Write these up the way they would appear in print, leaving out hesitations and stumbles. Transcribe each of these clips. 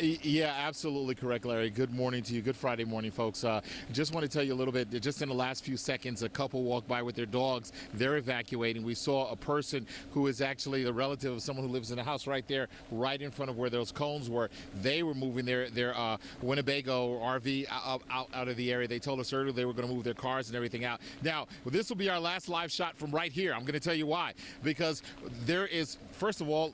Yeah, absolutely correct, Larry. Good morning to you. Good Friday morning, folks. Just want to tell you a little bit, just in the last few seconds, a couple walked by with their dogs. They're evacuating. We saw a person who is actually a relative of someone who lives in a house right there, right in front of where those cones were. They were moving their Winnebago RV out of the area. They told us earlier they were going to move their cars and everything out. Now, this will be our last live shot from right here. I'm going to tell you why. Because there is, first of all,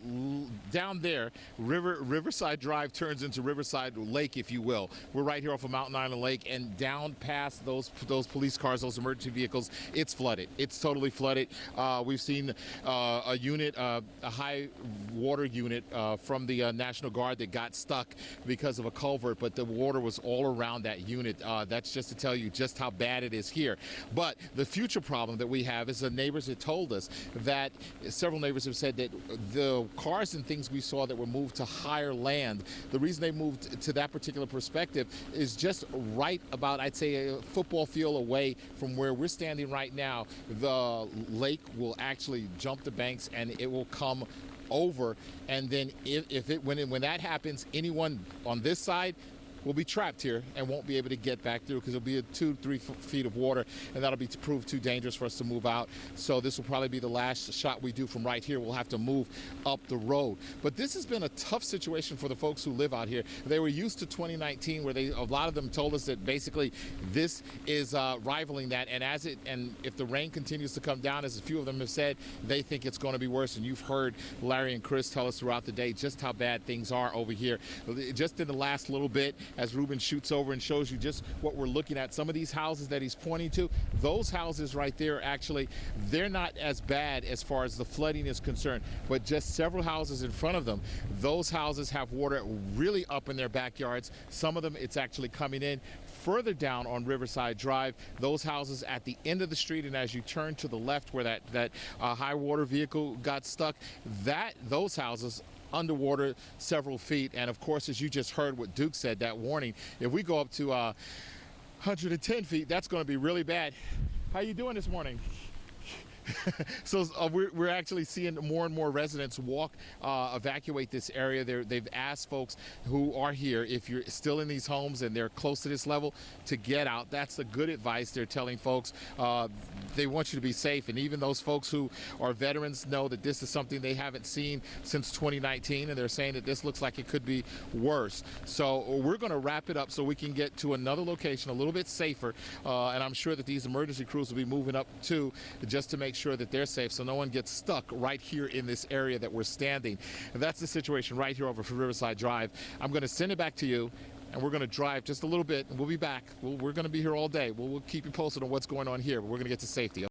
down there, Riverside Drive turns into Riverside Lake, if you will. We're right here off of Mountain Island Lake, and down past those police cars, those emergency vehicles, it's flooded. It's totally flooded. We've seen a unit, a high water unit from the National Guard that got stuck because of a culvert, but the water was all around that unit. That's just to tell you just how bad it is here. But the future problem that we have is the neighbors had told us that several neighbors have said that the cars and things we saw that were moved to higher land, the reason they moved to that particular perspective is just right about, I'd say, a football field away from where we're standing right now. The lake will actually jump the banks and it will come over, and then when that happens, anyone on this side will be trapped here and won't be able to get back through because it'll be 2-3 feet of water, and that'll be proved too dangerous for us to move out. So this will probably be the last shot we do from right here. We'll have to move up the road. But this has been a tough situation for the folks who live out here. They were used to 2019, where a lot of them told us that basically this is rivaling that, and if the rain continues to come down, as a few of them have said, they think it's going to be worse. And you've heard Larry and Chris tell us throughout the day just how bad things are over here. Just in the last little bit, as Ruben shoots over and shows you just what we're looking at, some of these houses that he's pointing to, those houses right there, actually, they're not as bad as far as the flooding is concerned, but just several houses in front of them, those houses have water really up in their backyards. Some of them, it's actually coming in further down on Riverside Drive, those houses at the end of the street, and as you turn to the left where that high water vehicle got stuck, those houses underwater several feet. And of course, as you just heard what Duke said, that warning, if we go up to 110 feet, that's going to be really bad. How you doing this morning? So we're actually seeing more and more residents evacuate this area. They've asked folks who are here, if you're still in these homes and they're close to this level, to get out. That's the good advice they're telling folks. They want you to be safe, and even those folks who are veterans know that this is something they haven't seen since 2019, and they're saying that this looks like it could be worse. So we're going to wrap it up so we can get to another location a little bit safer, and I'm sure that these emergency crews will be moving up too, just to make sure that they're safe so no one gets stuck right here in this area that we're standing. And that's the situation right here over for Riverside Drive. I'm going to send it back to you, and we're going to drive just a little bit, and we'll be back. We're going to be here all day. We'll keep you posted on what's going on here, but we're going to get to safety.